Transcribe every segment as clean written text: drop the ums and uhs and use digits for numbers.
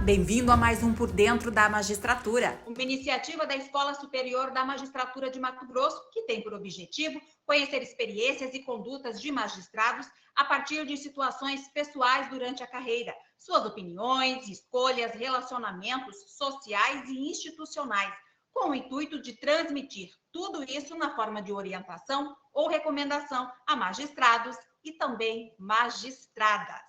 bem-vindo a mais um Por Dentro da Magistratura. Uma iniciativa da Escola Superior da Magistratura de Mato Grosso, que tem por objetivo conhecer experiências e condutas de magistrados a partir de situações pessoais durante a carreira, suas opiniões, escolhas, relacionamentos sociais e institucionais, com o intuito de transmitir tudo isso na forma de orientação ou recomendação a magistrados e também magistradas.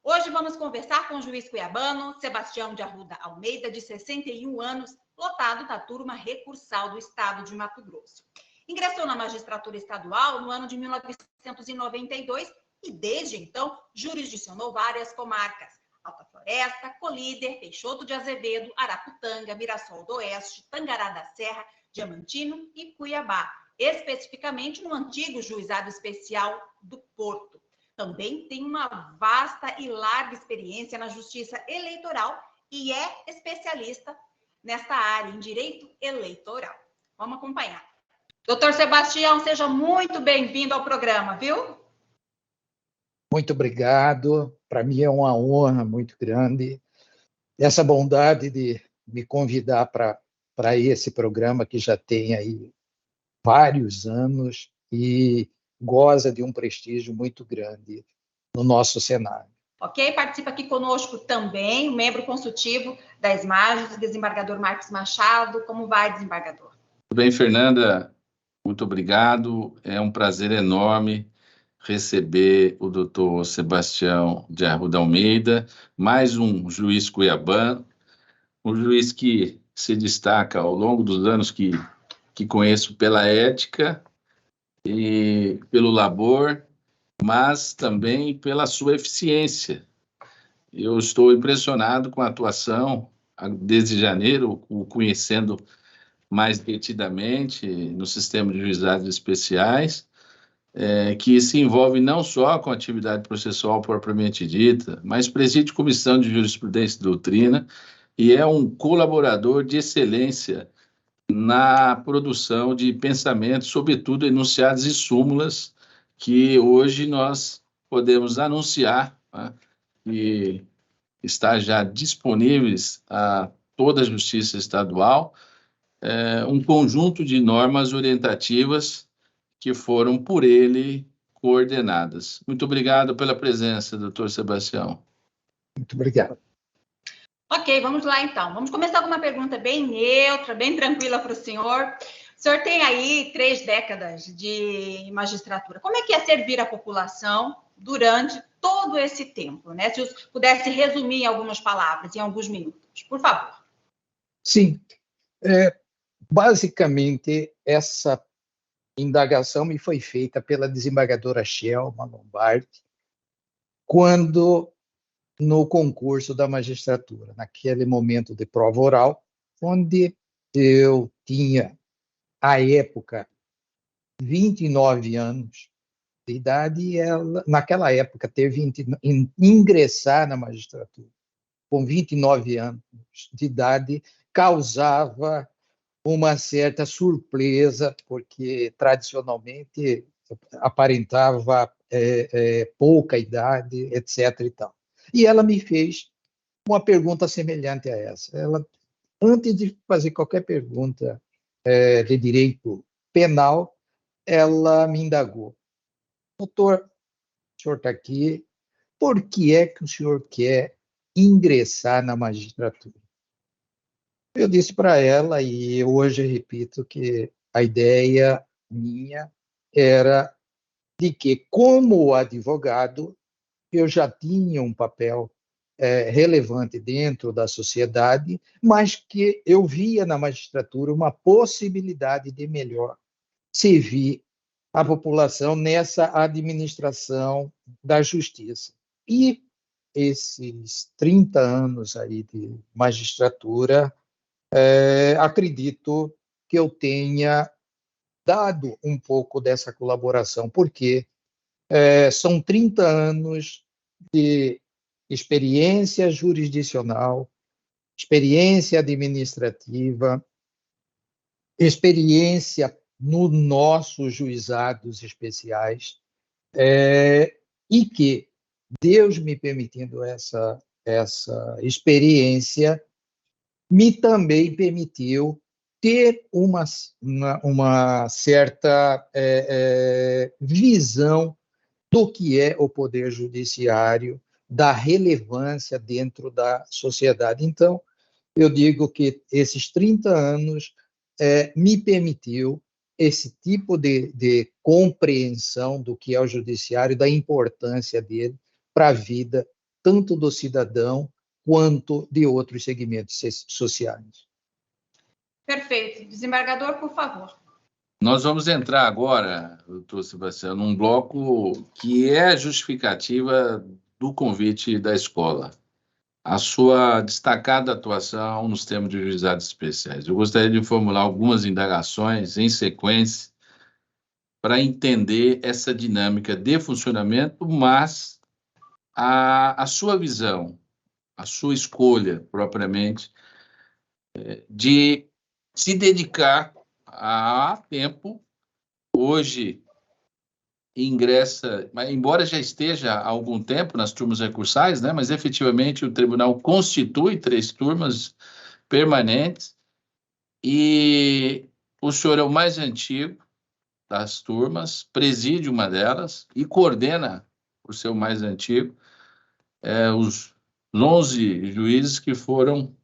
Hoje vamos conversar com o juiz cuiabano Sebastião de Arruda Almeida, de 61 anos, lotado da turma recursal do estado de Mato Grosso. Ingressou na magistratura estadual no ano de 1992 e, desde então, jurisdicionou várias comarcas: Alta Floresta, Colíder, Peixoto de Azevedo, Araputanga, Mirassol do Oeste, Tangará da Serra, Diamantino e Cuiabá, especificamente no antigo Juizado Especial do Porto. Também tem uma vasta e larga experiência na justiça eleitoral e é especialista nesta área, em direito eleitoral. Vamos acompanhar. Doutor Sebastião, seja muito bem-vindo ao programa, viu? Muito obrigado. Para mim é uma honra muito grande essa bondade de me convidar para esse programa que já tem aí vários anos e goza de um prestígio muito grande no nosso cenário. Ok, participa aqui conosco também o membro consultivo da ESMAGES, o desembargador Marcos Machado. Como vai, desembargador? Tudo bem, Fernanda? Muito obrigado. É um prazer enorme receber o doutor Sebastião de Arruda Almeida, mais um juiz cuiabano, um juiz que se destaca ao longo dos anos que conheço pela ética e pelo labor, mas também pela sua eficiência. Eu estou impressionado com a atuação, desde janeiro, o conhecendo mais detidamente no sistema de juizados especiais, que se envolve não só com a atividade processual propriamente dita, mas preside comissão de jurisprudência e doutrina e é um colaborador de excelência na produção de pensamentos, sobretudo enunciados e súmulas, que hoje nós podemos anunciar, né, que está já disponíveis a toda a Justiça Estadual, um conjunto de normas orientativas que foram por ele coordenadas. Muito obrigado pela presença, doutor Sebastião. Muito obrigado. Ok, vamos lá então. Vamos começar com uma pergunta bem neutra, bem tranquila para o senhor. O senhor tem aí 3 décadas de magistratura. Como é que é servir a população durante todo esse tempo, né? Se o senhor pudesse resumir em algumas palavras, em alguns minutos, por favor. Sim. Basicamente, essa indagação me foi feita pela desembargadora Shelma Lombardi quando no concurso da magistratura, naquele momento de prova oral, onde eu tinha, à época, 29 anos de idade, e ela, naquela época, ingressar na magistratura com 29 anos de idade causava uma certa surpresa, porque, tradicionalmente, aparentava pouca idade, etc. e tal. E ela me fez uma pergunta semelhante a essa. Ela, antes de fazer qualquer pergunta de direito penal, ela me indagou: doutor, o senhor está aqui, por que é que o senhor quer ingressar na magistratura? Eu disse para ela, e hoje repito, que a ideia minha era de que, como advogado, eu já tinha um papel relevante dentro da sociedade, mas que eu via na magistratura uma possibilidade de melhor servir a população nessa administração da justiça. E esses 30 anos aí de magistratura, acredito que eu tenha dado um pouco dessa colaboração, porque são 30 anos de experiência jurisdicional, experiência administrativa, experiência nos nossos juizados especiais, e que, Deus me permitindo essa essa experiência me também permitiu ter uma certa visão do que é o poder judiciário, da relevância dentro da sociedade. Então, eu digo que esses 30 anos me permitiu esse tipo de compreensão do que é o judiciário, da importância dele para a vida, tanto do cidadão quanto de outros segmentos sociais. Perfeito. Desembargador, por favor. Nós vamos entrar agora, doutor Sebastião, num bloco que é a justificativa do convite da escola, a sua destacada atuação nos temas de juizados especiais. Eu gostaria de formular algumas indagações em sequência para entender essa dinâmica de funcionamento, mas a sua visão, a sua escolha, propriamente, de se dedicar a tempo. Hoje ingressa, embora já esteja há algum tempo nas turmas recursais, né, mas efetivamente o tribunal constitui 3 turmas permanentes e o senhor é o mais antigo das turmas, preside uma delas e coordena, por ser o mais antigo, os 11 juízes que foram,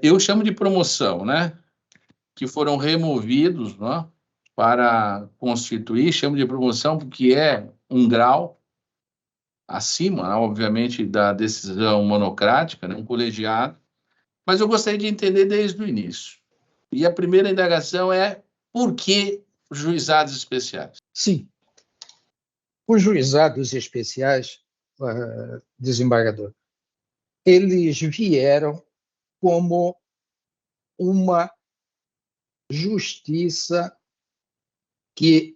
eu chamo de promoção, né, que foram removidos, né, para constituir, chamo de promoção porque é um grau acima, né, obviamente, da decisão monocrática, né, um colegiado, mas eu gostaria de entender desde o início. E a primeira indagação é por que juizados especiais? Sim, os juizados especiais, desembargador, eles vieram como uma justiça que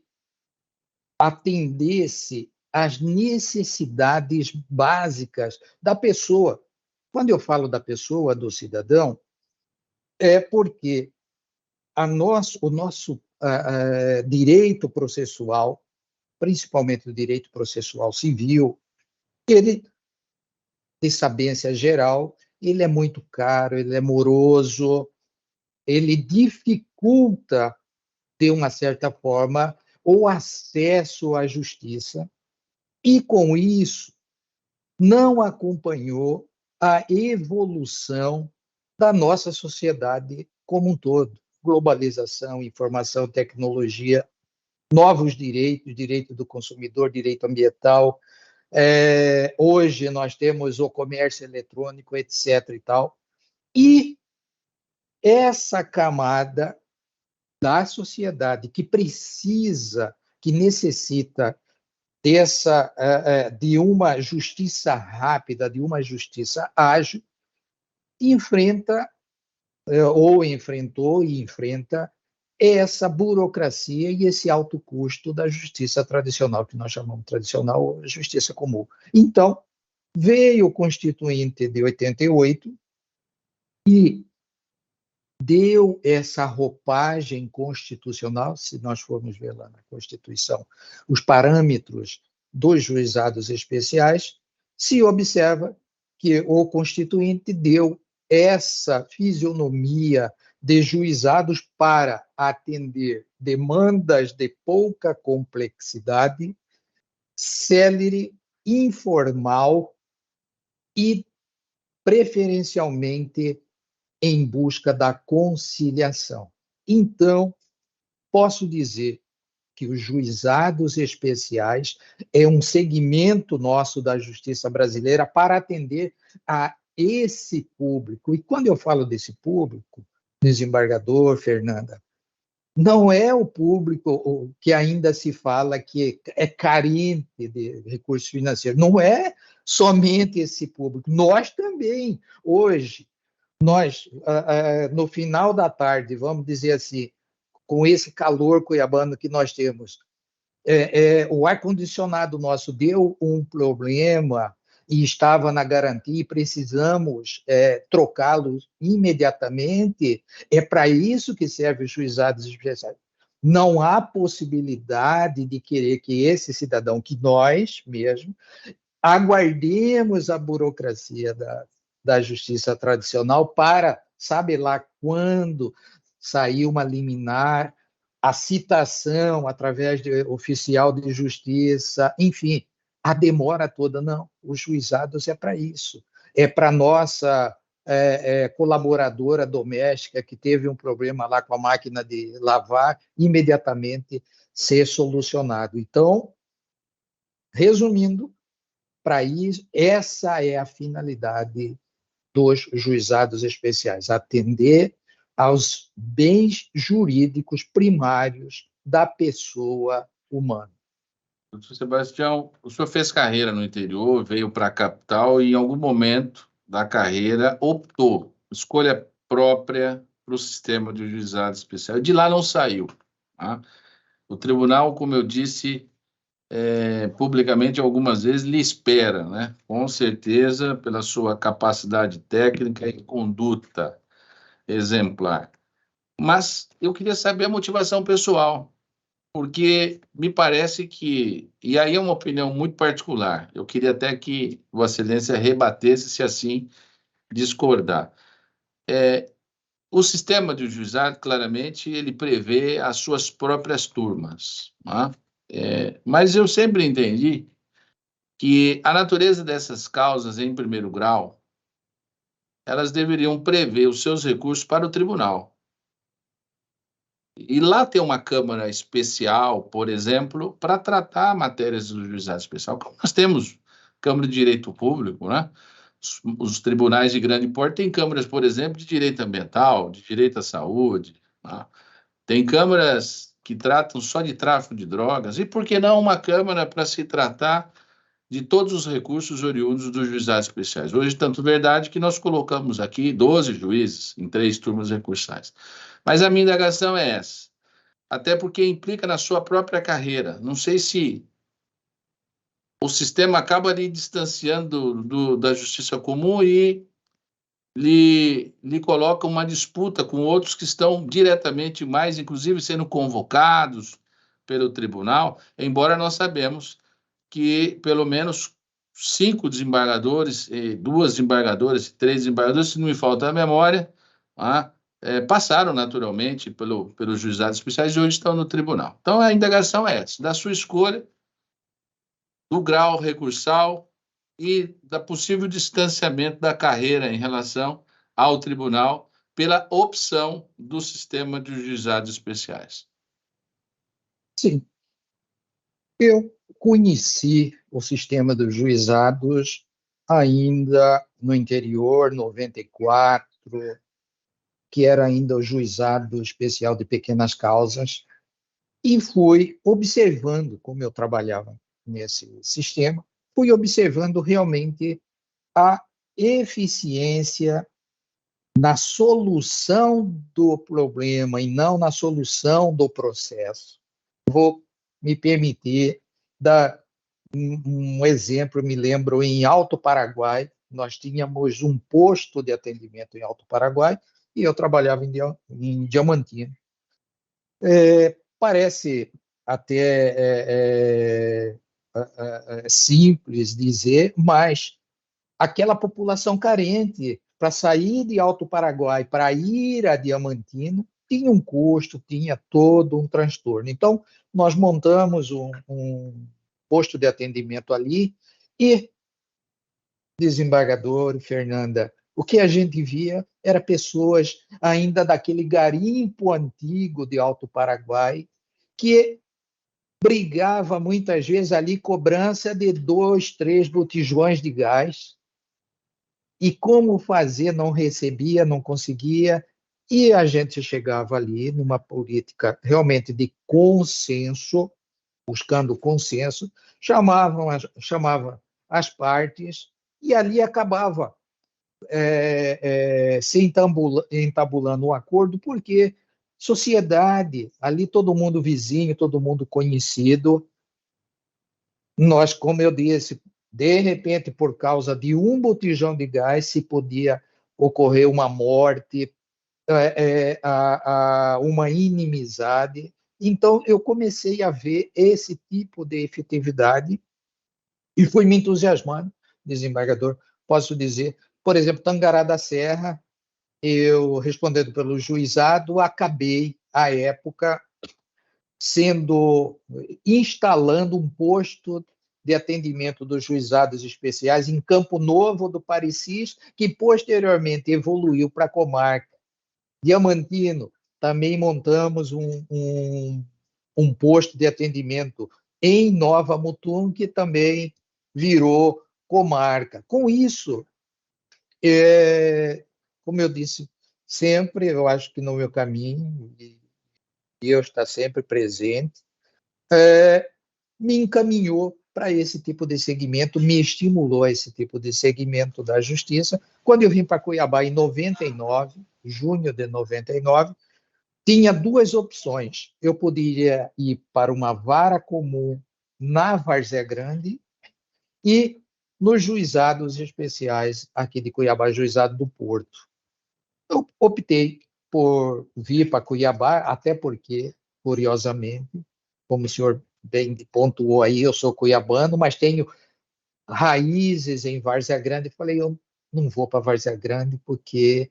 atendesse às necessidades básicas da pessoa. Quando eu falo da pessoa, do cidadão, é porque o nosso direito processual, principalmente o direito processual civil, ele, de sabência geral, ele é muito caro, ele é moroso, ele dificulta, de uma certa forma, o acesso à justiça, e, com isso, não acompanhou a evolução da nossa sociedade como um todo. Globalização, informação, tecnologia, novos direitos, direito do consumidor, direito ambiental. Hoje nós temos o comércio eletrônico, etc. e tal. E essa camada da sociedade que precisa, que necessita de uma justiça rápida, de uma justiça ágil, enfrenta, ou enfrentou e enfrenta, essa burocracia e esse alto custo da justiça tradicional, que nós chamamos tradicional justiça comum. Então, veio o Constituinte de 88 e deu essa roupagem constitucional, se nós formos ver lá na Constituição, os parâmetros dos juizados especiais, se observa que o Constituinte deu essa fisionomia de juizados para atender demandas de pouca complexidade, célere, informal e, preferencialmente, em busca da conciliação. Então, posso dizer que os juizados especiais é um segmento nosso da justiça brasileira para atender a esse público. E quando eu falo desse público, desembargador, Fernanda, não é o público que ainda se fala que é carente de recursos financeiros. Não é somente esse público. Nós também, hoje, no final da tarde, vamos dizer assim, com esse calor cuiabano que nós temos, o ar-condicionado nosso deu um problema e estava na garantia e precisamos trocá-lo imediatamente. É para isso que servem os juizados especiais. Não há possibilidade de querer que esse cidadão, que nós mesmo, aguardemos a burocracia da justiça tradicional para, sabe lá quando, sair uma liminar, a citação através de oficial de justiça, enfim, a demora toda. Não, os juizados é para isso. É para nossa colaboradora doméstica que teve um problema lá com a máquina de lavar, imediatamente ser solucionado. Então, resumindo, para isso, essa é a finalidade dos juizados especiais, atender aos bens jurídicos primários da pessoa humana. Doutor Sebastião, o senhor fez carreira no interior, veio para a capital e, em algum momento da carreira, optou, escolha própria, para o sistema de juizado especial. De lá não saiu. Tá? O tribunal, como eu disse publicamente algumas vezes, lhe espera, né? Com certeza, pela sua capacidade técnica e conduta exemplar. Mas eu queria saber a motivação pessoal, porque me parece que, e aí é uma opinião muito particular, eu queria até que Vossa Excelência rebatesse, se assim discordar. O sistema de juizado, claramente, ele prevê as suas próprias turmas, né? Mas eu sempre entendi que a natureza dessas causas, em primeiro grau, elas deveriam prever os seus recursos para o tribunal. E lá tem uma Câmara especial, por exemplo, para tratar matérias do juizado especial, como nós temos Câmara de Direito Público, né? Os tribunais de grande porte têm câmaras, por exemplo, de direito ambiental, de direito à saúde, né? Tem câmaras que tratam só de tráfico de drogas, e por que não uma Câmara para se tratar de todos os recursos oriundos dos juizados especiais? Hoje, tanto verdade que nós colocamos aqui 12 juízes em 3 turmas recursais. Mas a minha indagação é essa, até porque implica na sua própria carreira. Não sei se o sistema acaba lhe distanciando da justiça comum e lhe coloca uma disputa com outros que estão diretamente mais, inclusive, sendo convocados pelo tribunal, embora nós sabemos que pelo menos 5 desembargadores, 2 desembargadoras e 3 desembargadores, se não me falta a memória, passaram naturalmente pelos juizados especiais e hoje estão no tribunal. Então, a indagação é essa, da sua escolha, do grau recursal e da possível distanciamento da carreira em relação ao tribunal pela opção do sistema de juizados especiais. Sim. Eu conheci o sistema dos juizados ainda no interior, 94, que era ainda o juizado especial de pequenas causas, e fui observando, como eu trabalhava nesse sistema, fui observando realmente a eficiência na solução do problema e não na solução do processo. Vou me permitir dar um exemplo. Me lembro, em Alto Paraguai, nós tínhamos um posto de atendimento em Alto Paraguai e eu trabalhava em Diamantina. Parece até simples dizer, mas aquela população carente, para sair de Alto Paraguai para ir a Diamantina, tinha um custo, tinha todo um transtorno. Então, nós montamos um posto de atendimento ali e, desembargador, Fernanda, o que a gente via era pessoas ainda daquele garimpo antigo de Alto Paraguai, que brigava muitas vezes ali cobrança de 2, 3 botijões de gás, e como fazer, não recebia, não conseguia, e a gente chegava ali numa política realmente de consenso, buscando consenso, chamava as partes, e ali acabava se entabulando um acordo, porque sociedade, ali todo mundo vizinho, todo mundo conhecido, nós, como eu disse, de repente, por causa de um botijão de gás, se podia ocorrer uma morte, uma inimizade. Então, eu comecei a ver esse tipo de efetividade E fui me entusiasmando, desembargador, posso dizer, por exemplo, Tangará da Serra, eu, respondendo pelo juizado, acabei, à época, instalando um posto de atendimento dos juizados especiais em Campo Novo do Parecis, que posteriormente evoluiu para a comarca. Diamantino, também montamos um posto de atendimento em Nova Mutum, que também virou comarca. Com isso, como eu disse, sempre, eu acho que no meu caminho, e Deus está sempre presente, me encaminhou para esse tipo de segmento, me estimulou a esse tipo de segmento da justiça. Quando eu vim para Cuiabá em 99, junho de 99, tinha duas opções. Eu poderia ir para uma vara comum na Várzea Grande e nos juizados especiais aqui de Cuiabá, juizado do Porto. Eu optei por vir para Cuiabá, até porque, curiosamente, como o senhor bem pontuou aí, eu sou cuiabano, mas tenho raízes em Várzea Grande. Falei, eu não vou para Várzea Grande, porque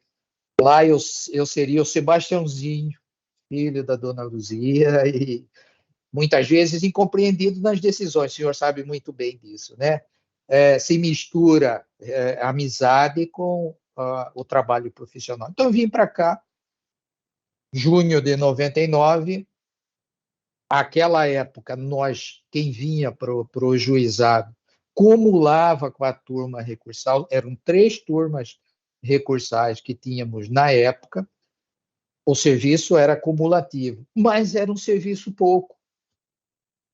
lá eu seria o Sebastiãozinho, filho da dona Luzia, e muitas vezes incompreendido nas decisões, o senhor sabe muito bem disso, né? Se mistura amizade com o trabalho profissional. Então, eu vim para cá, junho de 99, aquela época, quem vinha para o juizado, cumulava com a turma recursal, eram 3 turmas recursais que tínhamos na época, o serviço era cumulativo, mas era um serviço pouco.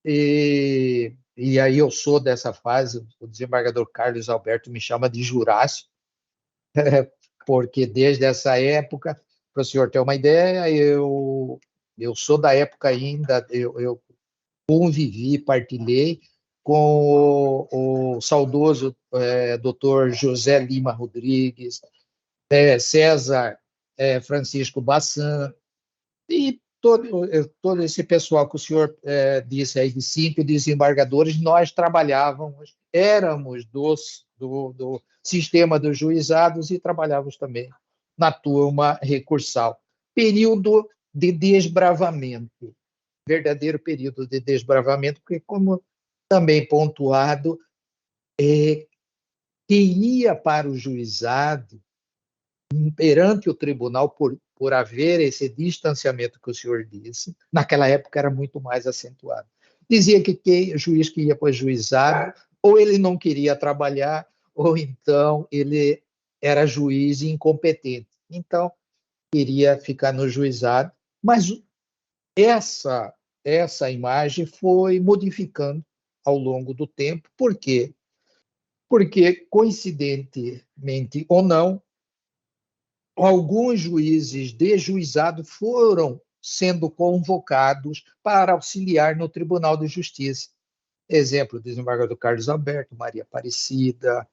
E aí eu sou dessa fase, o desembargador Carlos Alberto me chama de Jurássico, porque desde essa época, para o senhor ter uma ideia, eu sou da época ainda, eu convivi, partilhei com o saudoso doutor José Lima Rodrigues, César Francisco Bassan, e todo esse pessoal que o senhor disse aí, de 5 desembargadores, nós trabalhávamos, éramos do sistema dos juizados e trabalhávamos também na turma recursal. Período de desbravamento, verdadeiro período de desbravamento, porque, como também pontuado, quem ia para o juizado, perante o tribunal, por haver esse distanciamento que o senhor disse, naquela época era muito mais acentuado. Dizia que o juiz que ia para o juizado, ou ele não queria trabalhar, ou então ele era juiz incompetente. Então, queria ficar no juizado, mas essa imagem foi modificando ao longo do tempo. Por quê? Porque, coincidentemente ou não, alguns juízes de juizado foram sendo convocados para auxiliar no Tribunal de Justiça. Exemplo, o desembargador Carlos Alberto, Maria Aparecida,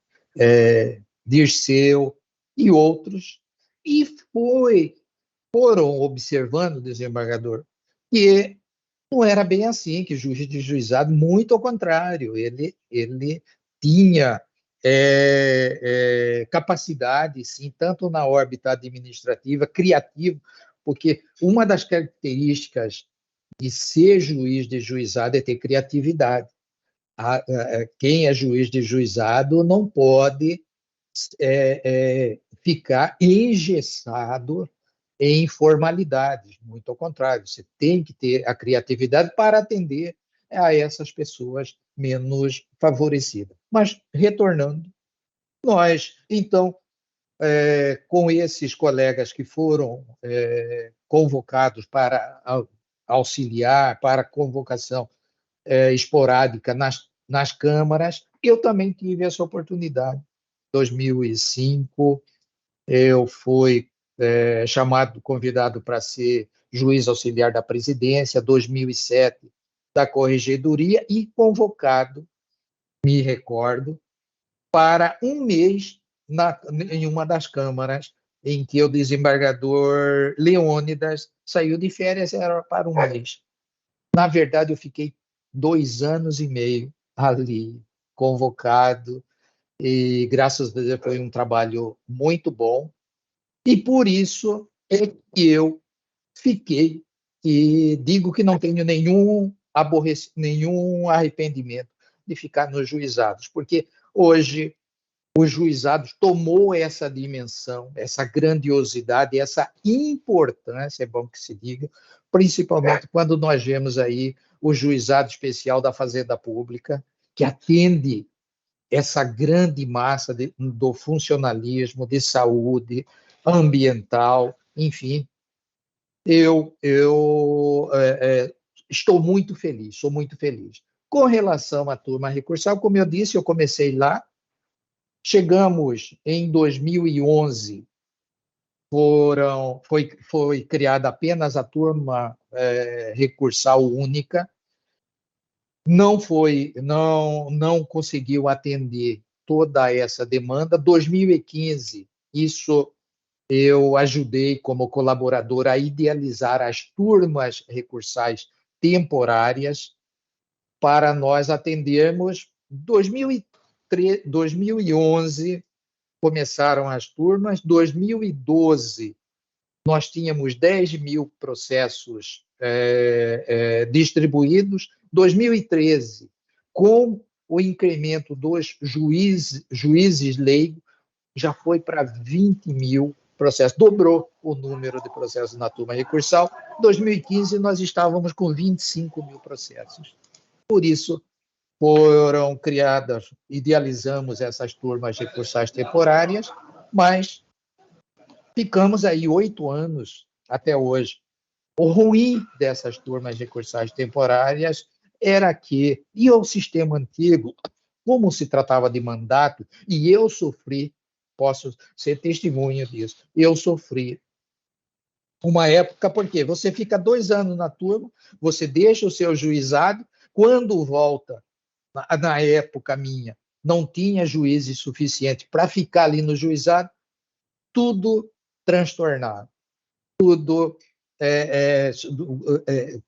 Dirceu e outros. E foram observando, desembargador, que não era bem assim, que o juiz de juizado, muito ao contrário, ele tinha capacidade, sim, tanto na órbita administrativa, criativo, porque uma das características de ser juiz de juizado é ter criatividade. Quem é juiz de juizado não pode ficar engessado em formalidades, muito ao contrário, você tem que ter a criatividade para atender a essas pessoas menos favorecidas. Mas, retornando, nós, então, com esses colegas que foram convocados para auxiliar, para convocação esporádica nas câmaras, eu também tive essa oportunidade. Em 2005, eu fui convidado para ser juiz auxiliar da presidência, 2007 da corregedoria, e convocado, me recordo, para um mês em uma das câmaras em que o desembargador Leônidas saiu de férias, era para um mês. Na verdade, eu fiquei 2 anos e meio ali convocado, e graças a Deus foi um trabalho muito bom, e por isso é que eu fiquei, e digo que não tenho nenhum arrependimento de ficar nos juizados, porque hoje os juizados tomou essa dimensão, essa grandiosidade, essa importância, é bom que se diga, principalmente quando nós vemos aí o juizado especial da Fazenda Pública, que atende essa grande massa do funcionalismo, de saúde, ambiental, enfim. Estou muito feliz, sou muito feliz. Com relação à turma recursal, como eu disse, eu comecei lá, chegamos em 2011, foi criada apenas a turma recursal única, não conseguiu atender toda essa demanda. 2015, isso eu ajudei como colaborador a idealizar as turmas recursais temporárias para nós atendermos. 2011 começaram as turmas, 2012 nós tínhamos 10.000 processos distribuídos, 2013, com o incremento dos juízes leigos, já foi para 20.000 processos, dobrou o número de processos na turma recursal. Em 2015, nós estávamos com 25.000 processos. Por isso, foram criadas, idealizamos essas turmas recursais temporárias, mas ficamos aí 8 anos até hoje. O ruim dessas turmas recursais temporárias era que, e o sistema antigo, como se tratava de mandato, e eu sofri, posso ser testemunha disso, eu sofri uma época, porque você fica 2 anos na turma, você deixa o seu juizado, quando volta, na época minha, não tinha juízes suficiente para ficar ali no juizado, tudo transtornado, tudo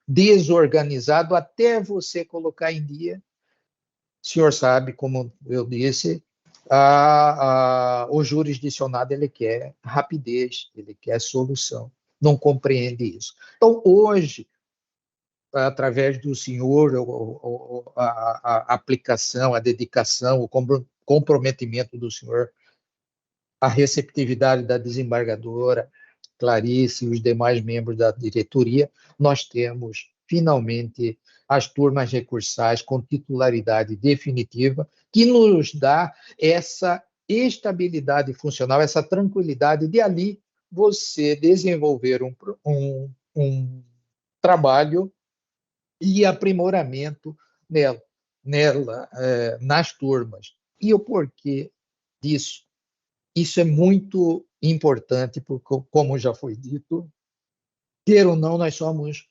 desorganizado, até você colocar em dia. O senhor sabe, como eu disse, o jurisdicionado ele quer rapidez, ele quer solução, não compreende isso. Então, hoje, através do senhor, a aplicação, a dedicação, o comprometimento do senhor, a receptividade da desembargadora Clarice e os demais membros da diretoria, nós temos, finalmente, as turmas recursais com titularidade definitiva, que nos dá essa estabilidade funcional, essa tranquilidade de ali você desenvolver um trabalho e aprimoramento nela, nas turmas. E o porquê disso? Isso é muito importante, porque, como já foi dito, queira ou não, nós somos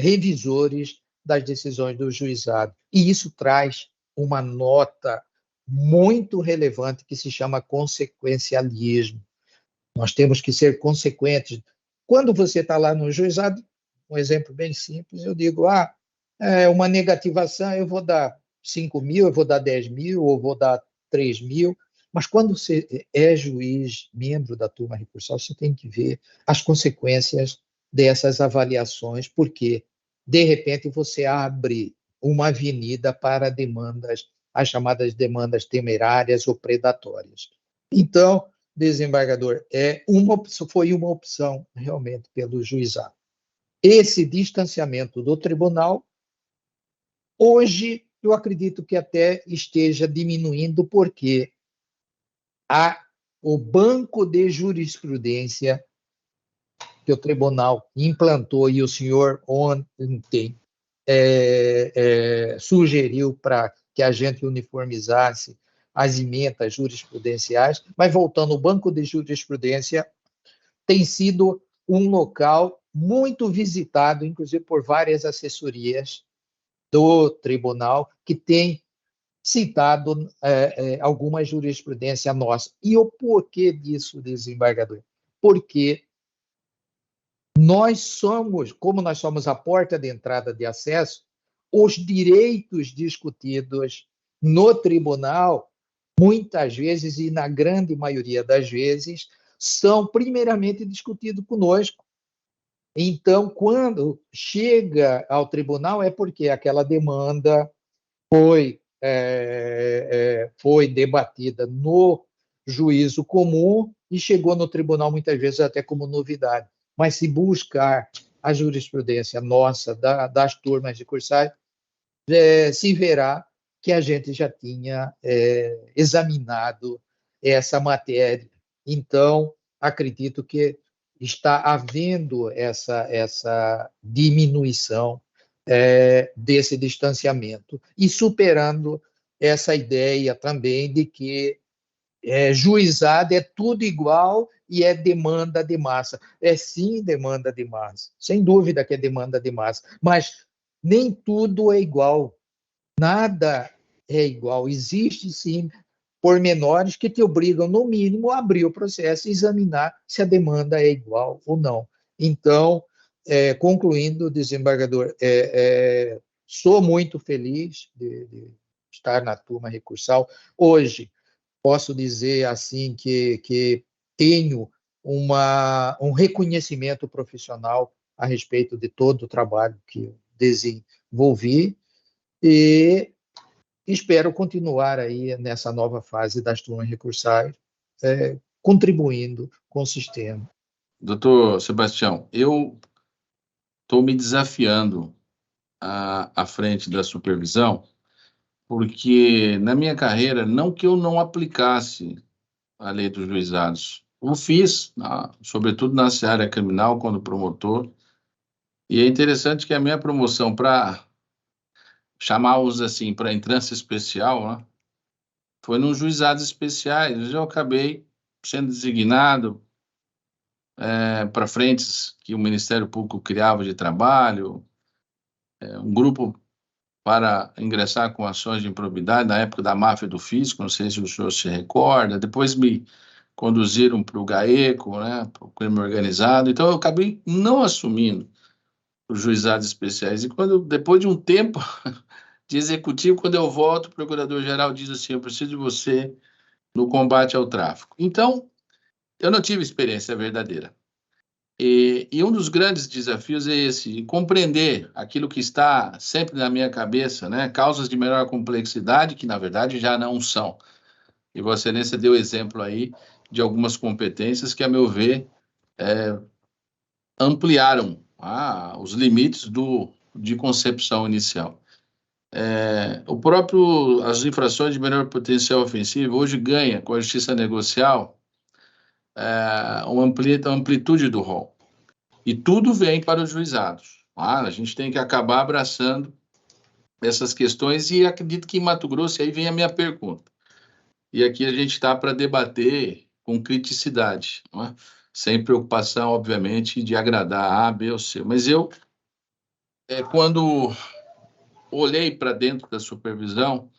revisores das decisões do juizado. E isso traz uma nota muito relevante que se chama consequencialismo. Nós temos que ser consequentes. Quando você está lá no juizado, um exemplo bem simples, eu digo, uma negativação, eu vou dar 5.000, eu vou dar 10.000, ou vou dar 3.000, mas quando você é juiz, membro da turma recursal, você tem que ver as consequências dessas avaliações, porque, de repente, você abre uma avenida para demandas, as chamadas demandas temerárias ou predatórias. Então, desembargador, foi uma opção realmente pelo juizado. Esse distanciamento do tribunal, hoje, eu acredito que até esteja diminuindo, porque o banco de jurisprudência que o tribunal implantou e o senhor ontem sugeriu para que a gente uniformizasse as emendas jurisprudenciais, mas voltando, o banco de jurisprudência tem sido um local muito visitado, inclusive por várias assessorias do tribunal, que tem citado alguma jurisprudência nossa. E o porquê disso, desembargador? Porque como nós somos a porta de entrada de acesso, os direitos discutidos no tribunal, muitas vezes, e na grande maioria das vezes, são primeiramente discutidos conosco. Então, quando chega ao tribunal, é porque aquela demanda foi debatida no juízo comum e chegou no tribunal, muitas vezes, até como novidade. Mas se buscar a jurisprudência nossa, das turmas de cursagem, se verá que a gente já tinha examinado essa matéria. Então, acredito que está havendo essa diminuição desse distanciamento e superando essa ideia também de que juizado é tudo igual e é demanda de massa. É sim demanda de massa, sem dúvida que é demanda de massa, mas nem tudo é igual, nada é igual. Existe sim pormenores que te obrigam, no mínimo, a abrir o processo e examinar se a demanda é igual ou não. Então, concluindo, desembargador, sou muito feliz de estar na turma recursal. Hoje, posso dizer assim que tenho um reconhecimento profissional a respeito de todo o trabalho que eu desenvolvi e espero continuar aí nessa nova fase das turmas recursais, contribuindo com o sistema. Doutor Sebastião, eu estou me desafiando à frente da supervisão, porque na minha carreira, não que eu não aplicasse a lei dos juizados, o fiz, sobretudo na área criminal, quando promotor, e é interessante que a minha promoção para chamá-los assim, para entrância especial, né, foi nos juizados especiais. Eu acabei sendo designado para frentes que o Ministério Público criava de trabalho, um grupo para ingressar com ações de improbidade na época da máfia do fisco, não sei se o senhor se recorda. Depois me conduziram para o GAECO, né, para o crime organizado. Então, eu acabei não assumindo os juizados especiais. E depois de um tempo de executivo, quando eu volto, o procurador-geral diz assim: eu preciso de você no combate ao tráfico. Então, eu não tive experiência verdadeira. E um dos grandes desafios é esse, compreender aquilo que está sempre na minha cabeça, né? Causas de menor complexidade, que na verdade já não são. E Vossa Excelência deu exemplo aí de algumas competências que, a meu ver, ampliaram os limites de concepção inicial. As infrações de menor potencial ofensivo hoje ganha, com a justiça negocial, uma amplitude do rol. E tudo vem para os juizados. A gente tem que acabar abraçando essas questões e acredito que em Mato Grosso, aí vem a minha pergunta. E aqui a gente está para debater com criticidade, não é? Sem preocupação, obviamente, de agradar A, B ou C. Mas eu, quando olhei para dentro da supervisão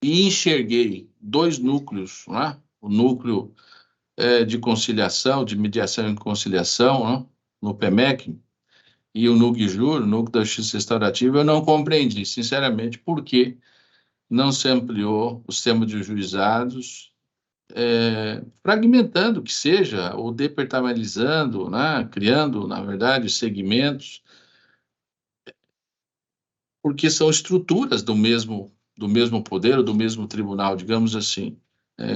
e enxerguei dois núcleos, não é? O núcleo de conciliação, de mediação e conciliação, não é? No PEMEC, e o NUG-JUR, o Núcleo da Justiça Restaurativa, eu não compreendi, sinceramente, por que não se ampliou o sistema de juizados, fragmentando que seja, ou departamentalizando, né? Criando, na verdade, segmentos, porque são estruturas do mesmo poder, ou do mesmo tribunal, digamos assim,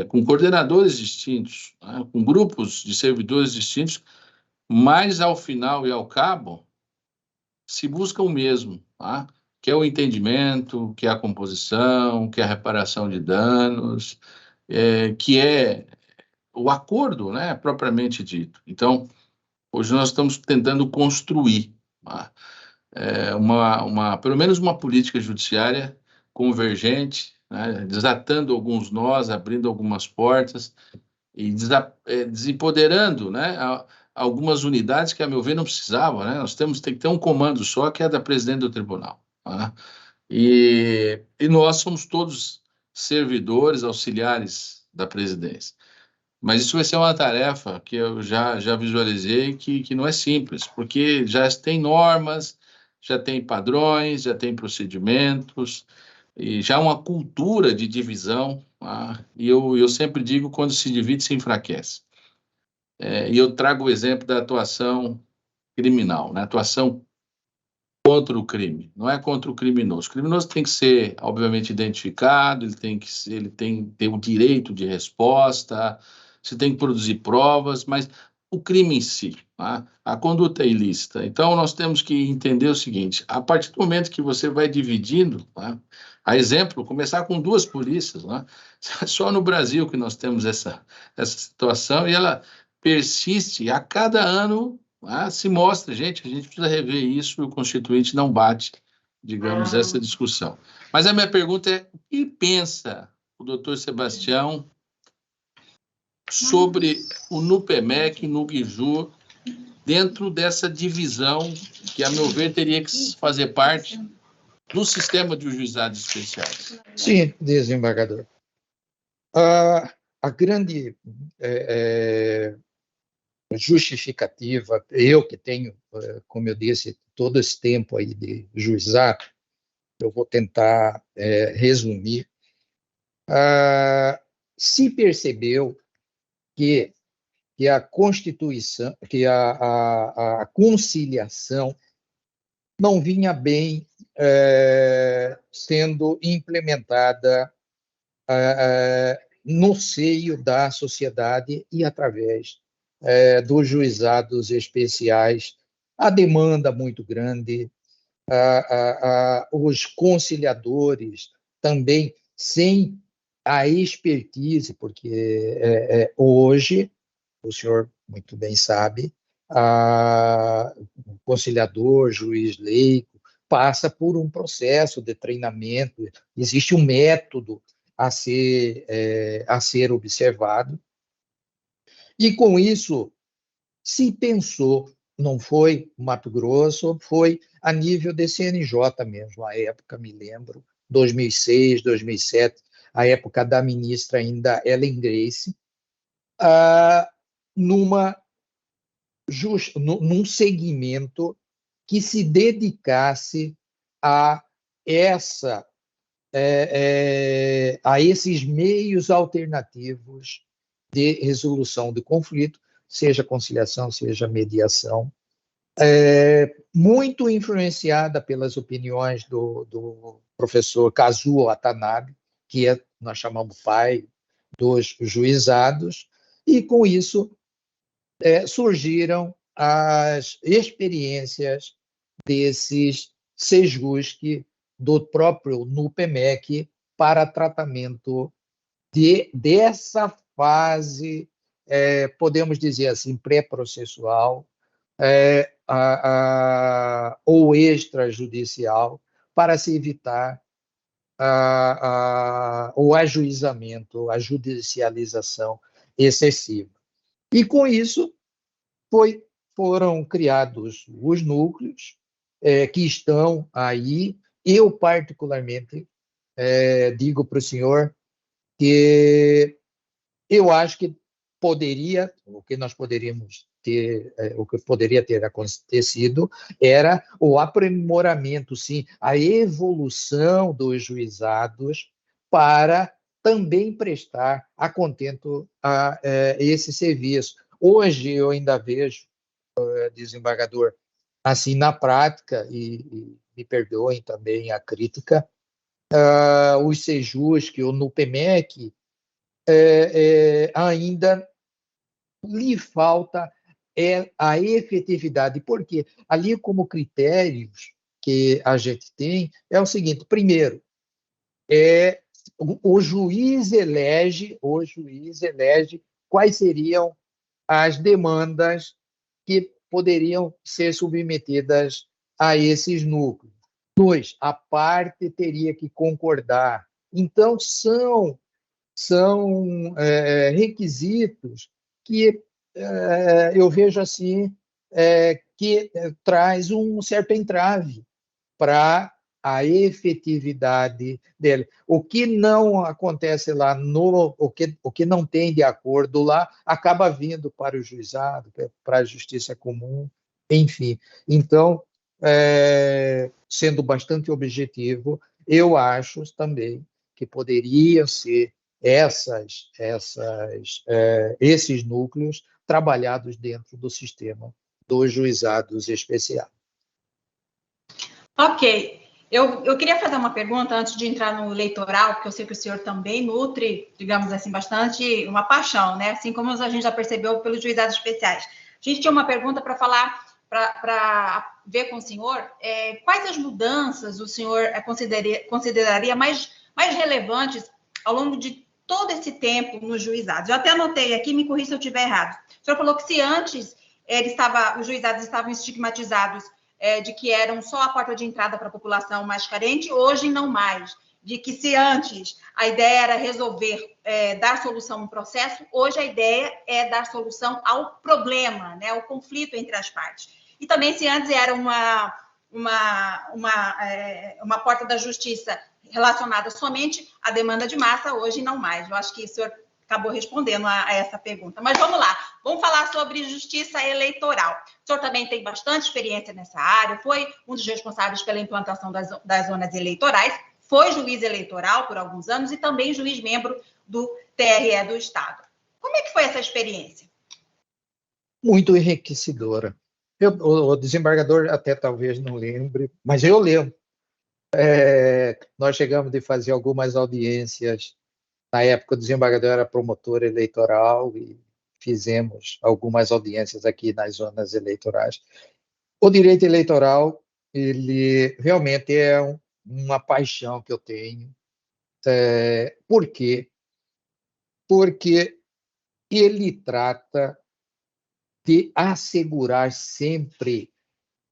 com coordenadores distintos, né? Com grupos de servidores distintos, mas, ao final e ao cabo, se busca o mesmo, tá? Que é o entendimento, que é a composição, que é a reparação de danos, que é o acordo, né, propriamente dito. Então, hoje nós estamos tentando construir, tá? Pelo menos uma política judiciária convergente, né, desatando alguns nós, abrindo algumas portas e desempoderando, né, algumas unidades que, a meu ver, não precisavam, né? Nós tem que ter um comando só, que é da presidente do tribunal, tá? E nós somos todos servidores, auxiliares da presidência. Mas isso vai ser uma tarefa que eu já visualizei que não é simples, porque já tem normas, já tem padrões, já tem procedimentos, e já uma cultura de divisão, tá? E eu sempre digo, quando se divide, se enfraquece. E eu trago o exemplo da atuação criminal, né? Atuação contra o crime, não é contra o criminoso. O criminoso tem que ser, obviamente, identificado, ele tem que ter o direito de resposta, você tem que produzir provas, mas o crime em si, tá? A conduta é ilícita. Então, nós temos que entender o seguinte: a partir do momento que você vai dividindo, tá? A exemplo, começar com 2 polícias, né? Só no Brasil que nós temos essa situação, e ela persiste a cada ano. Se mostra, gente, a gente precisa rever isso, e o Constituinte não bate, digamos, essa discussão. Mas a minha pergunta é: o que pensa o doutor Sebastião sobre o NUPEMEC, o NUGJU, dentro dessa divisão que, a meu ver, teria que fazer parte do sistema de juizados especiais? Sim, desembargador. A grande justificativa, eu que tenho, como eu disse, todo esse tempo aí de juizado, eu vou tentar resumir. Se percebeu que a Constituição, que a conciliação não vinha bem sendo implementada no seio da sociedade e através dos juizados especiais, a demanda muito grande, os conciliadores também sem a expertise, porque hoje, o senhor muito bem sabe, o conciliador, juiz leigo, passa por um processo de treinamento, existe um método a ser observado, e com isso se pensou, não foi Mato Grosso, foi a nível de CNJ mesmo, à época, me lembro, 2006, 2007, a época da ministra ainda Ellen Grace, num segmento que se dedicasse a esses meios alternativos de resolução de conflito, seja conciliação, seja mediação, muito influenciada pelas opiniões do professor Kazuo Watanabe, que nós chamamos pai dos juizados, e com isso surgiram as experiências desses SEJUSC do próprio NUPEMEC para tratamento dessa fase, podemos dizer assim, pré-processual ou extrajudicial, para se evitar o ajuizamento, a judicialização excessiva. E, com isso, foram criados os núcleos que estão aí. Eu, particularmente, digo para o senhor que eu acho que o que nós poderíamos ter, o que poderia ter acontecido era o aprimoramento, sim, a evolução dos juizados para também prestar a contento a esse serviço. Hoje eu ainda vejo, desembargador, assim, na prática, e me perdoem também a crítica, os SEJUSC, o NUPEMEC, ainda lhe falta a efetividade, porque ali, como critérios que a gente tem, é o seguinte: primeiro, o juiz elege quais seriam as demandas que poderiam ser submetidas a esses núcleos. 2, a parte teria que concordar. Então, são requisitos que eu vejo assim, que traz um certo entrave para a efetividade dele. O que não acontece lá, o que não tem de acordo lá, acaba vindo para o juizado, para a justiça comum, enfim. Então, sendo bastante objetivo, eu acho também que poderiam ser esses núcleos trabalhados dentro do sistema dos juizados especiais. Ok. Eu queria fazer uma pergunta antes de entrar no eleitoral, porque eu sei que o senhor também nutre, digamos assim, bastante uma paixão, né? Assim como a gente já percebeu pelos juizados especiais. A gente tinha uma pergunta para falar, para ver com o senhor, quais as mudanças o senhor consideraria mais relevantes ao longo de todo esse tempo nos juizados? Eu até anotei aqui, me corrija se eu estiver errado. O senhor falou que se antes os juizados estavam estigmatizados de que eram só a porta de entrada para a população mais carente, hoje não mais. De que se antes a ideia era resolver, dar solução ao processo, hoje a ideia é dar solução ao problema, né, ao conflito entre as partes. E também se antes era uma porta da justiça relacionada somente à demanda de massa, hoje não mais. Eu acho que o senhor acabou respondendo a essa pergunta. Mas vamos lá, vamos falar sobre justiça eleitoral. O senhor também tem bastante experiência nessa área, foi um dos responsáveis pela implantação das zonas eleitorais, foi juiz eleitoral por alguns anos e também juiz membro do TRE do Estado. Como é que foi essa experiência? Muito enriquecedora. O desembargador até talvez não lembre, mas eu lembro. Nós chegamos de fazer algumas audiências. Na época, o desembargador era promotor eleitoral e fizemos algumas audiências aqui nas zonas eleitorais. O direito eleitoral, ele realmente é uma paixão que eu tenho. Por quê? Porque ele trata de assegurar sempre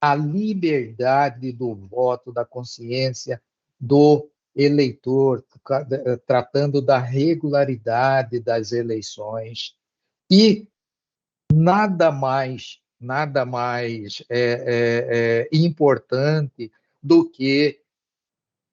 a liberdade do voto, da consciência do eleitor, tratando da regularidade das eleições. E nada mais importante do que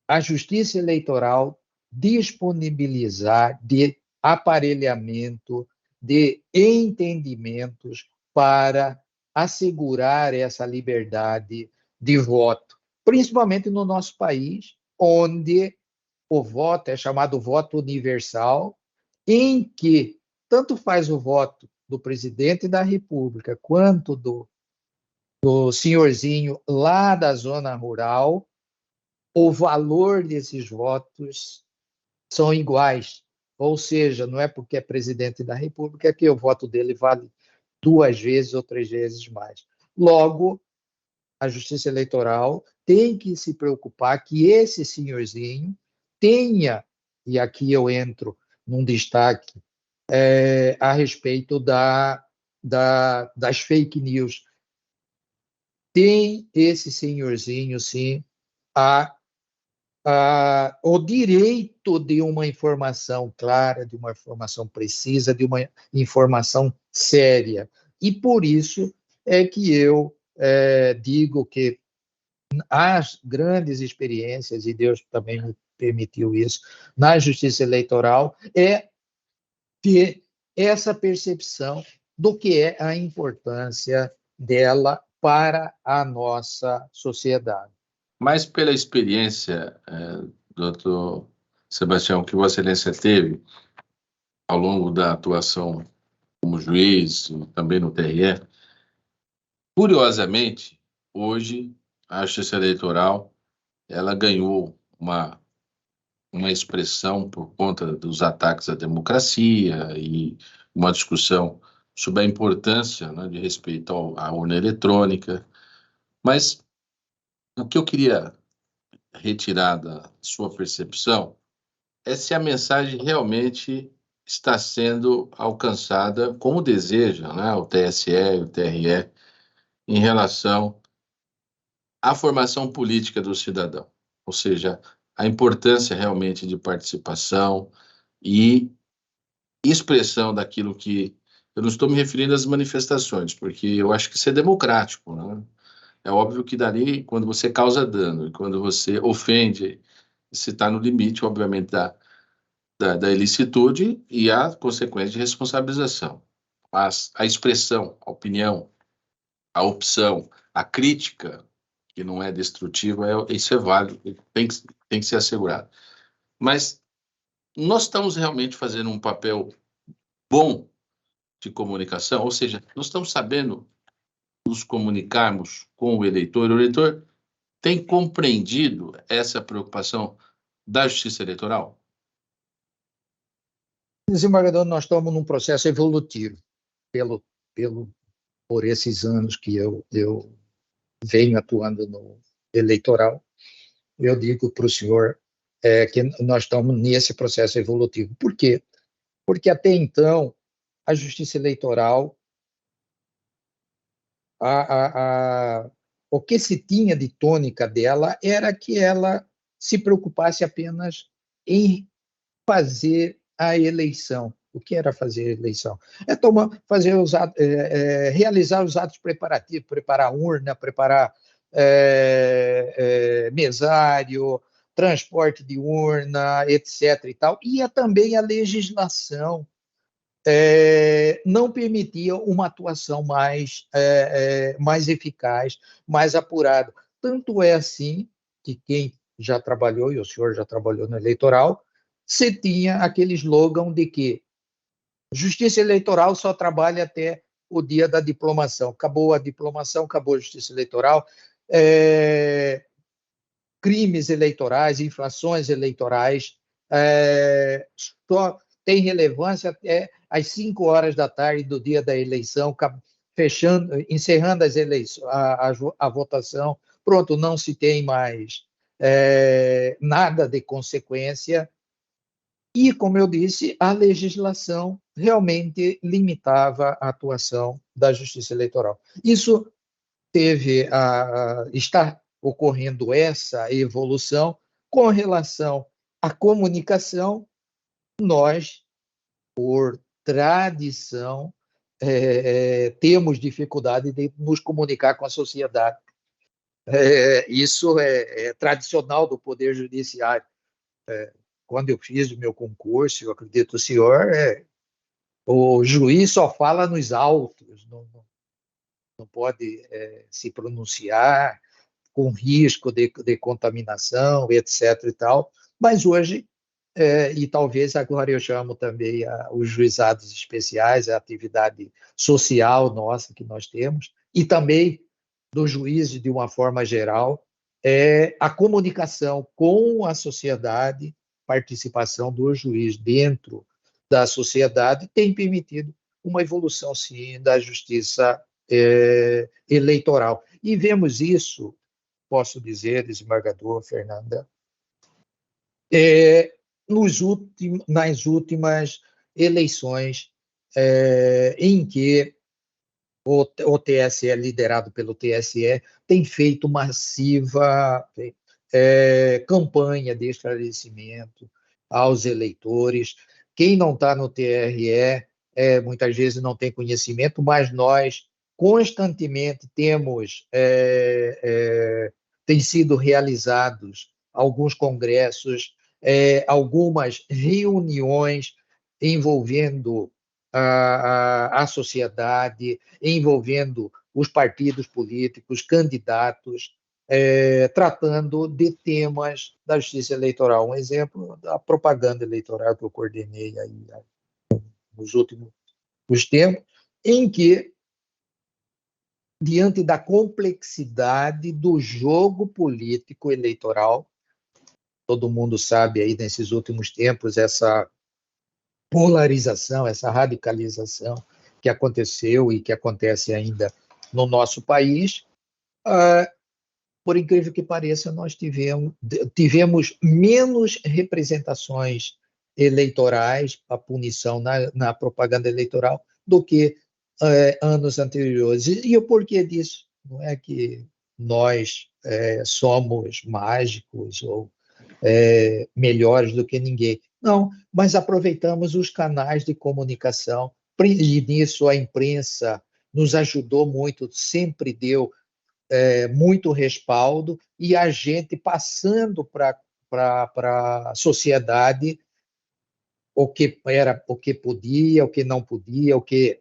a Justiça Eleitoral disponibilizar de aparelhamento, de entendimentos para assegurar essa liberdade de voto, principalmente no nosso país, onde o voto é chamado voto universal, em que tanto faz o voto do presidente da República quanto do senhorzinho lá da zona rural, o valor desses votos são iguais. Ou seja, não é porque é presidente da República que o voto dele vale 2 vezes ou 3 vezes mais. Logo, a Justiça Eleitoral tem que se preocupar que esse senhorzinho tenha, e aqui eu entro num destaque a respeito das fake news, tem esse senhorzinho, sim, o direito de uma informação clara, de uma informação precisa, de uma informação séria. E por isso é que eu digo que as grandes experiências, e Deus também me permitiu isso, na justiça eleitoral, é ter essa percepção do que é a importância dela para a nossa sociedade. Mas pela experiência, doutor Sebastião, que Vossa Excelência teve ao longo da atuação como juiz, também no TRE, curiosamente, hoje, a Justiça Eleitoral ela ganhou uma expressão por conta dos ataques à democracia e uma discussão sobre a importância, né, de respeito à urna eletrônica. Mas o que eu queria retirar da sua percepção é se a mensagem realmente está sendo alcançada como deseja, né, o TSE e o TRE em relação à formação política do cidadão, ou seja, a importância realmente de participação e expressão daquilo que... Eu não estou me referindo às manifestações, porque eu acho que isso é democrático, né? É óbvio que dali, quando você causa dano e quando você ofende, você está no limite, obviamente, da ilicitude e a consequência de responsabilização. Mas a expressão, a opinião, a opção, a crítica, que não é destrutiva, isso é válido, tem que ser assegurado. Mas nós estamos realmente fazendo um papel bom de comunicação, ou seja, nós estamos sabendo nos comunicarmos com o eleitor tem compreendido essa preocupação da Justiça Eleitoral? Desembargador, nós estamos num processo evolutivo por esses anos que eu venho atuando no eleitoral. Eu digo para o senhor que nós estamos nesse processo evolutivo. Por quê? Porque até então a Justiça Eleitoral, o que se tinha de tônica dela era que ela se preocupasse apenas em fazer a eleição. O que era fazer a eleição? Realizar os atos preparativos, preparar a urna, preparar mesário, transporte de urna, etc. e tal. E também a legislação não permitia uma atuação mais eficaz, mais apurada. Tanto é assim que quem já trabalhou, e o senhor já trabalhou no eleitoral, você tinha aquele slogan de que Justiça Eleitoral só trabalha até o dia da diplomação. Acabou a diplomação, acabou a Justiça Eleitoral. Crimes eleitorais, infrações eleitorais, só tem relevância até às 5 horas da tarde do dia da eleição, encerrando as eleições, a votação. Pronto, não se tem mais nada de consequência. E, como eu disse, a legislação realmente limitava a atuação da Justiça Eleitoral. Isso está ocorrendo essa evolução com relação à comunicação. Nós, por tradição, temos dificuldade de nos comunicar com a sociedade. Isso é tradicional do Poder Judiciário. Quando eu fiz o meu concurso, eu acredito o senhor, o juiz só fala nos autos, não pode se pronunciar com risco de contaminação, etc. e tal. Mas hoje, e talvez agora eu chamo também os juizados especiais, a atividade social nossa que nós temos, e também dos juízes de uma forma geral, a comunicação com a sociedade, participação do juiz dentro da sociedade tem permitido uma evolução, sim, da justiça eleitoral. E vemos isso, posso dizer, desembargador Fernanda, nas últimas eleições em que o TSE, liderado pelo TSE, tem feito massiva campanha de esclarecimento aos eleitores. Quem não está no TRE muitas vezes não tem conhecimento, mas nós constantemente tem sido realizados alguns congressos, algumas reuniões envolvendo a sociedade, envolvendo os partidos políticos, candidatos, tratando de temas da justiça eleitoral. Um exemplo da propaganda eleitoral que eu coordenei aí nos últimos tempos, em que, diante da complexidade do jogo político eleitoral, todo mundo sabe aí nesses últimos tempos essa polarização, essa radicalização que aconteceu e que acontece ainda no nosso país, por incrível que pareça, nós tivemos menos representações eleitorais, a punição na propaganda eleitoral, do que anos anteriores. E o porquê disso? Não é que nós somos mágicos ou melhores do que ninguém. Não, mas aproveitamos os canais de comunicação, e nisso a imprensa nos ajudou muito, sempre deu muito respaldo, e a gente passando para a sociedade o que podia, o que não podia, o que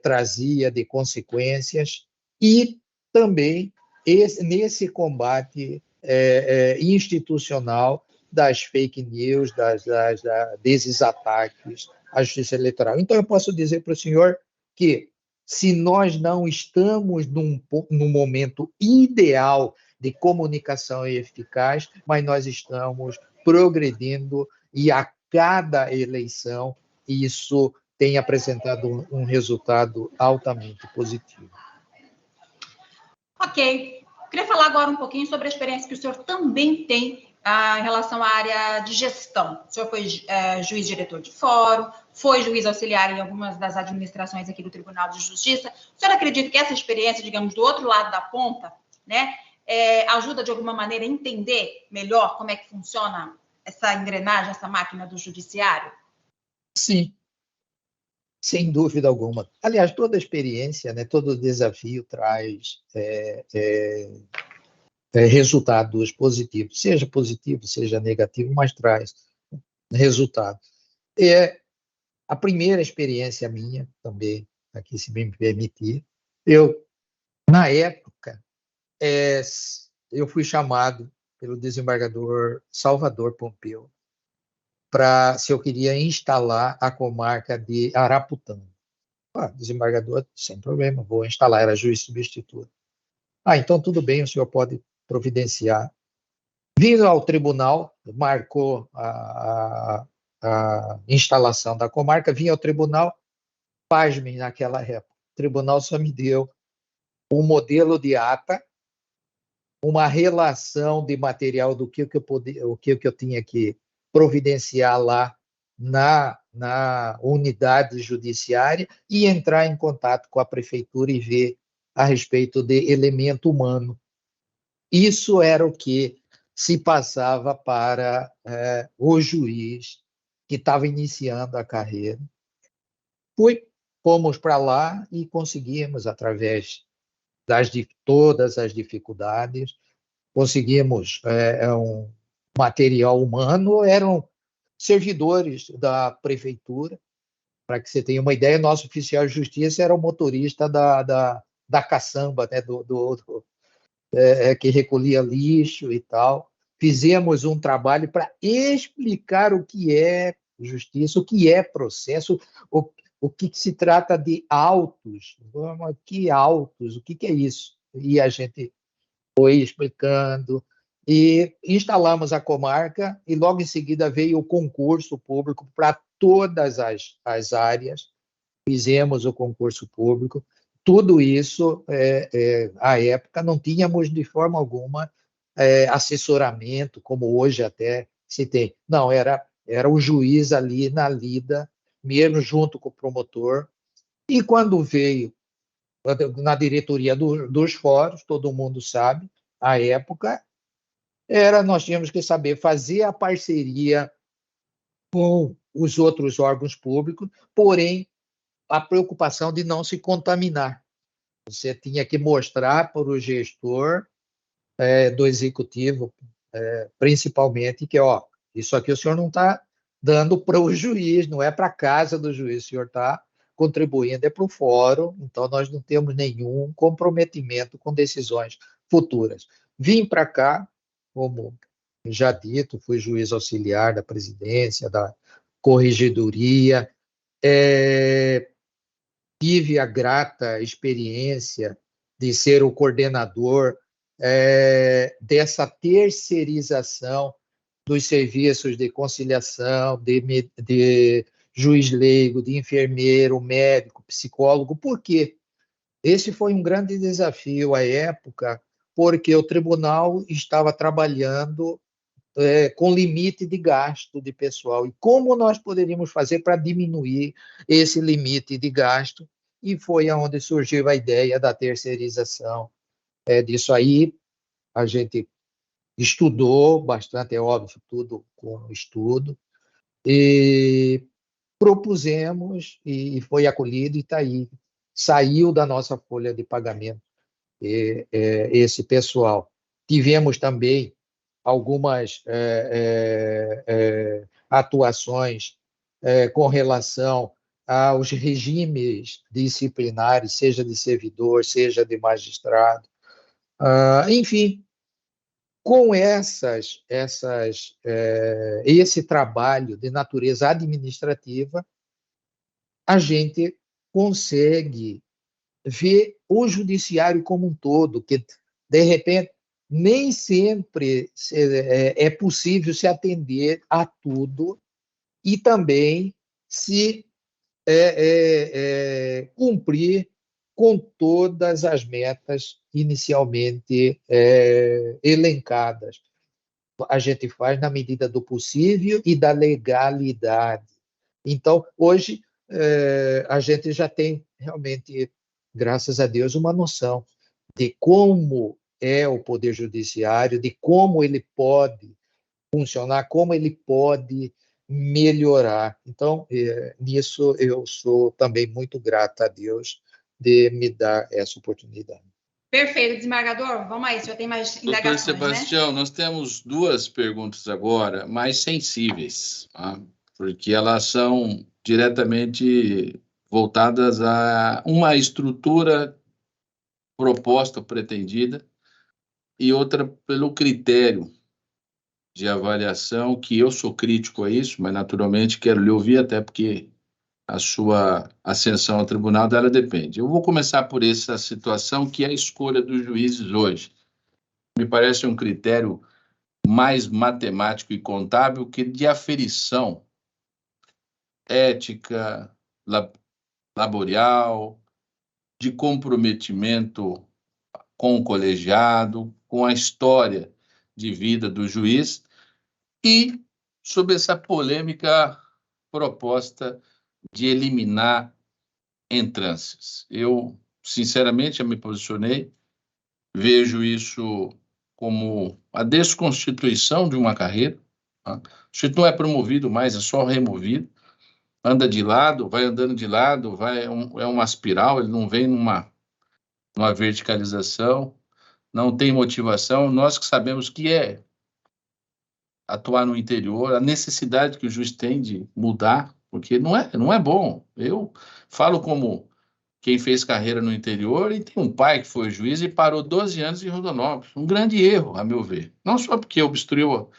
trazia de consequências, e também nesse combate institucional das fake news, desses ataques à justiça eleitoral. Então, eu posso dizer para o senhor que, se nós não estamos num momento ideal de comunicação eficaz, mas nós estamos progredindo e a cada eleição isso tem apresentado um resultado altamente positivo. Ok. Queria falar agora um pouquinho sobre a experiência que o senhor também tem em relação à área de gestão. O senhor foi juiz-diretor de fórum, foi juiz auxiliar em algumas das administrações aqui do Tribunal de Justiça. O senhor acredita que essa experiência, digamos, do outro lado da ponta, né, ajuda de alguma maneira a entender melhor como é que funciona essa engrenagem, essa máquina do judiciário? Sim, sem dúvida alguma. Aliás, toda experiência, né, todo desafio traz resultados positivos, seja negativo, mas traz resultado. A primeira experiência minha, também, aqui se me permitir, na época, eu fui chamado pelo desembargador Salvador Pompeu para se eu queria instalar a comarca de Araputanga. Desembargador, sem problema, vou instalar, era juiz substituto. Então tudo bem, o senhor pode providenciar. Vindo ao tribunal, marcou a instalação da comarca, vim ao tribunal, pasmem naquela época. O tribunal só me deu um modelo de ata, uma relação de material do que eu tinha que providenciar lá na unidade judiciária e entrar em contato com a prefeitura e ver a respeito de elemento humano. Isso era o que se passava para o juiz que estava iniciando a carreira. Fomos para lá e conseguimos, através de todas as dificuldades, conseguimos um material humano, eram servidores da prefeitura. Para que você tenha uma ideia, nosso oficial de justiça era o motorista da caçamba, né, que recolhia lixo e tal. Fizemos um trabalho para explicar o que é justiça, o que é processo, o que se trata de autos. Que autos? O que é isso? E a gente foi explicando, e instalamos a comarca, e logo em seguida veio o concurso público para todas as áreas, fizemos o concurso público. Tudo isso, à época, não tínhamos de forma alguma assessoramento, como hoje até se tem. Não, era o juiz ali na lida, mesmo junto com o promotor. E quando veio na diretoria dos fóruns, todo mundo sabe, à época, nós tínhamos que saber fazer a parceria com os outros órgãos públicos, porém, a preocupação de não se contaminar. Você tinha que mostrar para o gestor do executivo, principalmente, que isso aqui o senhor não está dando para o juiz, não é para a casa do juiz, o senhor está contribuindo para o fórum, então nós não temos nenhum comprometimento com decisões futuras. Vim para cá, como já dito, fui juiz auxiliar da presidência, da corregedoria, tive a grata experiência de ser o coordenador dessa terceirização dos serviços de conciliação, de juiz leigo, de enfermeiro, médico, psicólogo. Por quê? Esse foi um grande desafio à época, porque o tribunal estava trabalhando com limite de gasto de pessoal. E como nós poderíamos fazer para diminuir esse limite de gasto? E foi onde surgiu a ideia da terceirização disso aí. A gente estudou bastante, é óbvio, tudo com estudo, e propusemos, e foi acolhido, e está aí. Saiu da nossa folha de pagamento esse pessoal. Tivemos também algumas atuações com relação aos regimes disciplinares, seja de servidor, seja de magistrado. Enfim, com esse trabalho de natureza administrativa, a gente consegue ver o judiciário como um todo, que, de repente, nem sempre é possível se atender a tudo e também se cumprir com todas as metas inicialmente elencadas. A gente faz na medida do possível e da legalidade. Então, hoje, a gente já tem realmente, graças a Deus, uma noção de como é o Poder Judiciário, de como ele pode funcionar, como ele pode melhorar. Então, nisso eu sou também muito grato a Deus de me dar essa oportunidade. Perfeito, desembargador. Vamos aí, o senhor tem mais Doutor indagações, Sebastião, né? nós temos duas perguntas agora, mais sensíveis, tá? Porque elas são diretamente voltadas a uma estrutura proposta, pretendida, e outra pelo critério de avaliação, que eu sou crítico a isso, mas naturalmente quero lhe ouvir, até porque a sua ascensão ao tribunal dela depende. Eu vou começar por essa situação, que é a escolha dos juízes hoje. Me parece um critério mais matemático e contábil que de aferição ética, laboral, de comprometimento com o colegiado, com a história de vida do juiz e sobre essa polêmica proposta de eliminar entrâncias. Eu, sinceramente, já me posicionei, vejo isso como a desconstituição de uma carreira. Tá? O sujeito não é promovido mais, é só removido. Anda de lado, vai andando de lado, é uma espiral, ele não vem numa verticalização, não tem motivação. Nós que sabemos que é atuar no interior, a necessidade que o juiz tem de mudar, porque não é bom. Eu falo como quem fez carreira no interior e tem um pai que foi juiz e parou 12 anos em Rondonópolis. Um grande erro, a meu ver. Não só porque obstruiu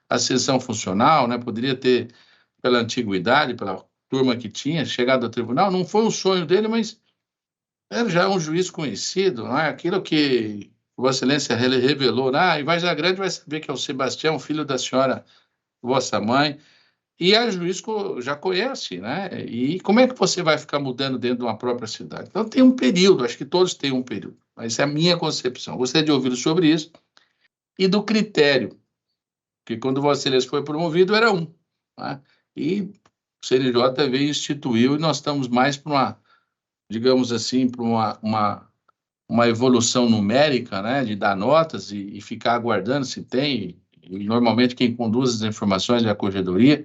a sessão funcional, né? Poderia ter, pela antiguidade, pela turma que tinha, chegado ao tribunal. Não foi um sonho dele, mas era já um juiz conhecido, não é? Aquilo que Vossa Excelência revelou, em Vargem Grande vai saber que é o Sebastião, filho da senhora, vossa mãe, e a juiz já conhece, né? E como é que você vai ficar mudando dentro de uma própria cidade? Então tem um período, acho que todos têm um período, mas é a minha concepção. Gostaria de ouvir sobre isso e do critério, que quando Vossa Excelência foi promovido era um, né? E o CNJ veio instituiu e nós estamos mais para uma, digamos assim, para uma evolução numérica, né, de dar notas e ficar aguardando se tem, e normalmente quem conduz as informações é a corregedoria,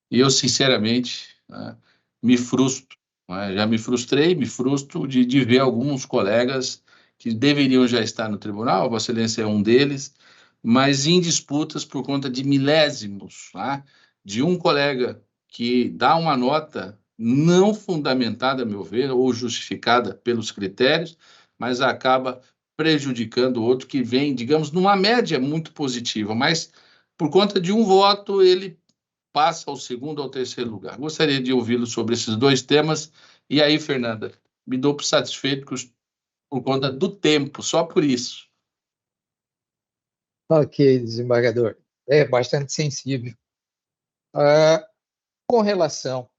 e eu, sinceramente, né, me frustro, né, já me frustrei, me frustro de ver alguns colegas que deveriam já estar no tribunal, Vossa Excelência é um deles, mas em disputas por conta de milésimos, né, de um colega que dá uma nota não fundamentada, a meu ver, ou justificada pelos critérios, mas acaba prejudicando o outro que vem, digamos, numa média muito positiva, mas por conta de um voto ele passa ao segundo ou terceiro lugar. Gostaria de ouvi-lo sobre esses dois temas. E aí, Fernanda, me dou por satisfeito por conta do tempo, só por isso. Ok, desembargador. É bastante sensível. Com relação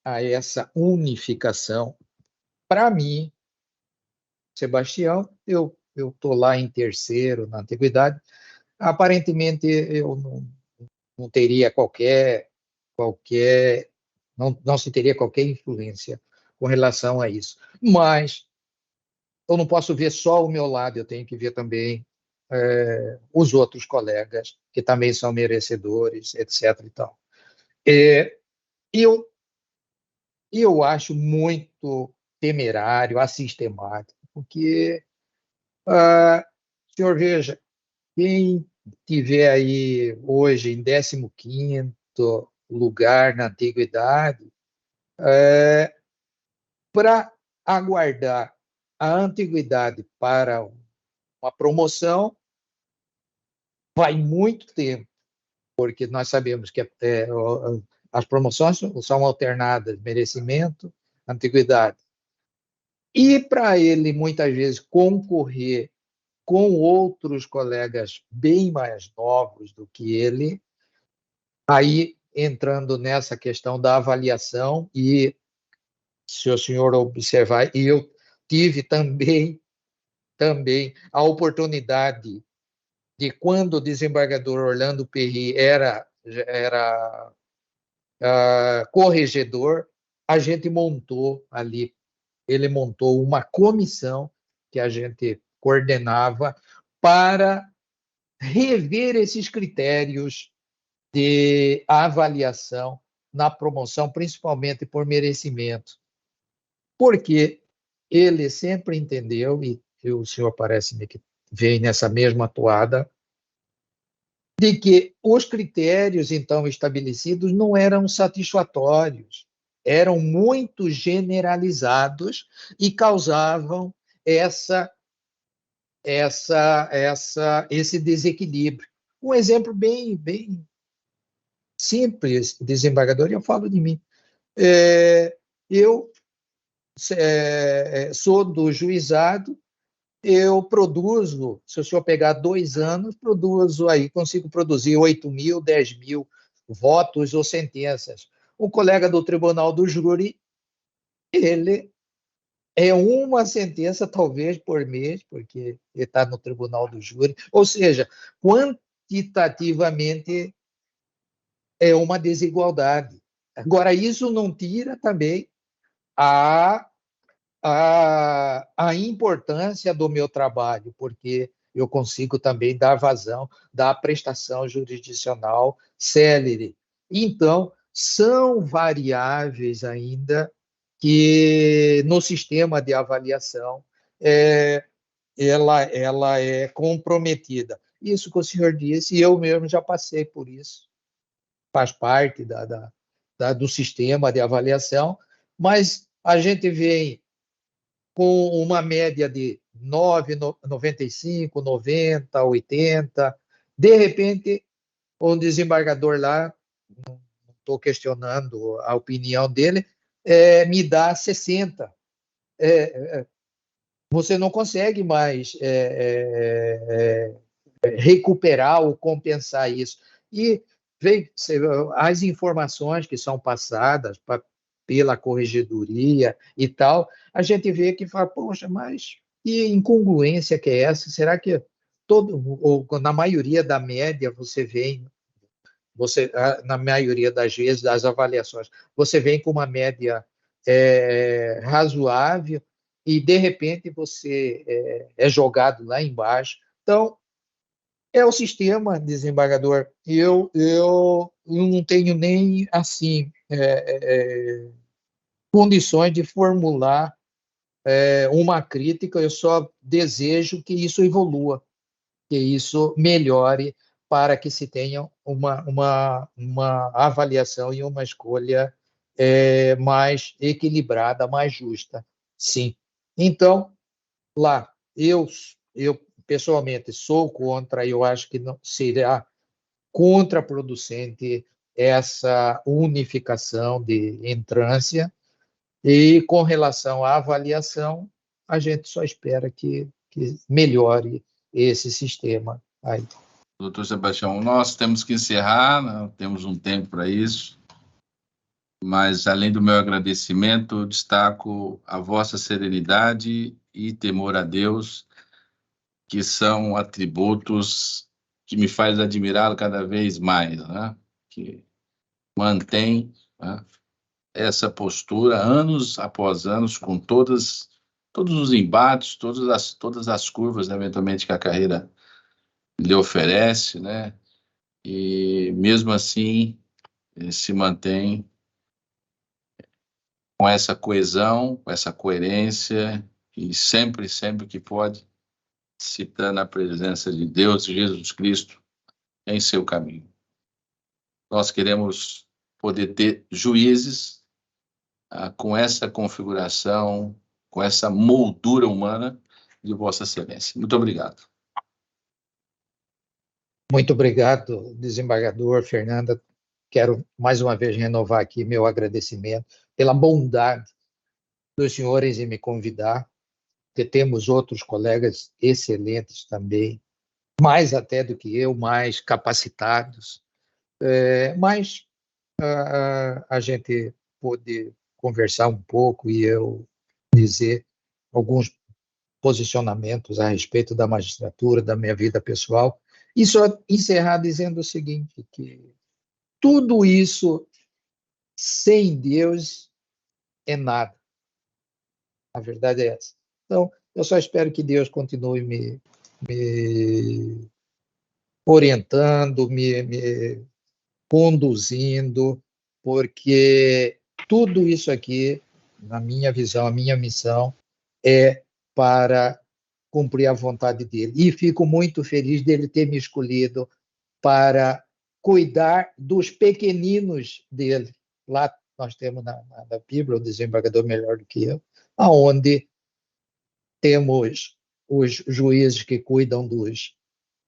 a essa unificação, para mim, Sebastião, eu estou lá em terceiro, na antiguidade, aparentemente eu não teria não se teria qualquer influência com relação a isso. Mas eu não posso ver só o meu lado, eu tenho que ver também os outros colegas, que também são merecedores, etc. E tal. Eu acho muito temerário, assistemático, porque, senhor veja, quem tiver aí hoje em 15º lugar na antiguidade, para aguardar a antiguidade para uma promoção, vai muito tempo, porque nós sabemos que as promoções são alternadas, merecimento, antiguidade. E para ele, muitas vezes, concorrer com outros colegas bem mais novos do que ele, aí entrando nessa questão da avaliação, e se o senhor observar, e eu tive também a oportunidade de, quando o desembargador Orlando Perry era corregedor, a gente montou ali, ele montou uma comissão que a gente coordenava para rever esses critérios de avaliação na promoção, principalmente por merecimento. Porque ele sempre entendeu, e o senhor parece-me que vem nessa mesma toada, de que os critérios, então, estabelecidos não eram satisfatórios, eram muito generalizados e causavam esse desequilíbrio. Um exemplo bem simples, desembargador, e eu falo de mim. Eu sou do juizado, eu produzo, se o senhor pegar 2 anos, consigo produzir 8.000, 10.000 votos ou sentenças. O colega do tribunal do júri, ele é uma sentença, talvez, por mês, porque ele está no tribunal do júri. Ou seja, quantitativamente é uma desigualdade. Agora, isso não tira também a importância do meu trabalho, porque eu consigo também dar vazão da prestação jurisdicional célere. Então, são variáveis ainda que, no sistema de avaliação, ela é comprometida. Isso que o senhor disse, e eu mesmo já passei por isso, faz parte do sistema de avaliação, mas a gente vem com uma média de 9,95, 90, 80. De repente, um desembargador lá, não estou questionando a opinião dele, me dá 60. Você não consegue mais recuperar ou compensar isso. E as informações que são passadas pela corregedoria e tal, a gente vê que fala, poxa, mas que incongruência que é essa? Será que ou na maioria da média na maioria das vezes, das avaliações, você vem com uma média razoável e, de repente, você é jogado lá embaixo. Então, é o sistema, desembargador. Eu não tenho nem, assim, condições de formular uma crítica, eu só desejo que isso evolua, que isso melhore para que se tenha uma avaliação e uma escolha mais equilibrada, mais justa. Sim. Então, lá, eu pessoalmente sou contra, eu acho que não será contraproducente essa unificação de entrância, e com relação à avaliação, a gente só espera que melhore esse sistema aí. Doutor Sebastião, nós temos que encerrar, não temos um tempo para isso, mas, além do meu agradecimento, destaco a vossa serenidade e temor a Deus, que são atributos que me faz admirá-lo cada vez mais, né? Que mantém, né, essa postura anos após anos, com todos os embates, todas as curvas, né, eventualmente, que a carreira lhe oferece, né? E mesmo assim se mantém com essa coesão, com essa coerência, e sempre que pode, citando a presença de Deus, Jesus Cristo, em seu caminho. Nós queremos poder ter juízes com essa configuração, com essa moldura humana de Vossa Excelência. Muito obrigado. Muito obrigado, desembargador Fernanda. Quero mais uma vez renovar aqui meu agradecimento pela bondade dos senhores em me convidar, porque temos outros colegas excelentes também, mais até do que eu, mais capacitados, mas a gente pôde conversar um pouco e eu dizer alguns posicionamentos a respeito da magistratura, da minha vida pessoal, e só encerrar dizendo o seguinte, que tudo isso sem Deus é nada. A verdade é essa. Então, eu só espero que Deus continue me orientando, me conduzindo, porque tudo isso aqui, na minha visão, a minha missão, é para cumprir a vontade dele. E fico muito feliz dele ter me escolhido para cuidar dos pequeninos dele. Lá nós temos na Bíblia, o desembargador melhor do que eu, aonde temos os juízes que cuidam dos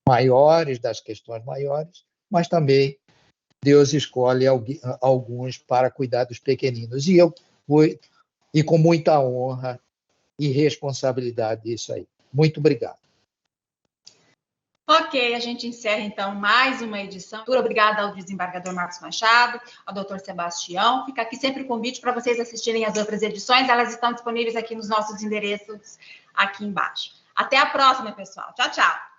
maiores, das questões maiores, mas também Deus escolhe alguns para cuidar dos pequeninos. E eu fui, e com muita honra e responsabilidade isso aí. Muito obrigado. Ok, a gente encerra então mais uma edição. Muito obrigada ao desembargador Marcos Machado, ao doutor Sebastião. Fica aqui sempre o convite para vocês assistirem as outras edições. Elas estão disponíveis aqui nos nossos endereços aqui embaixo. Até a próxima, pessoal. Tchau, tchau.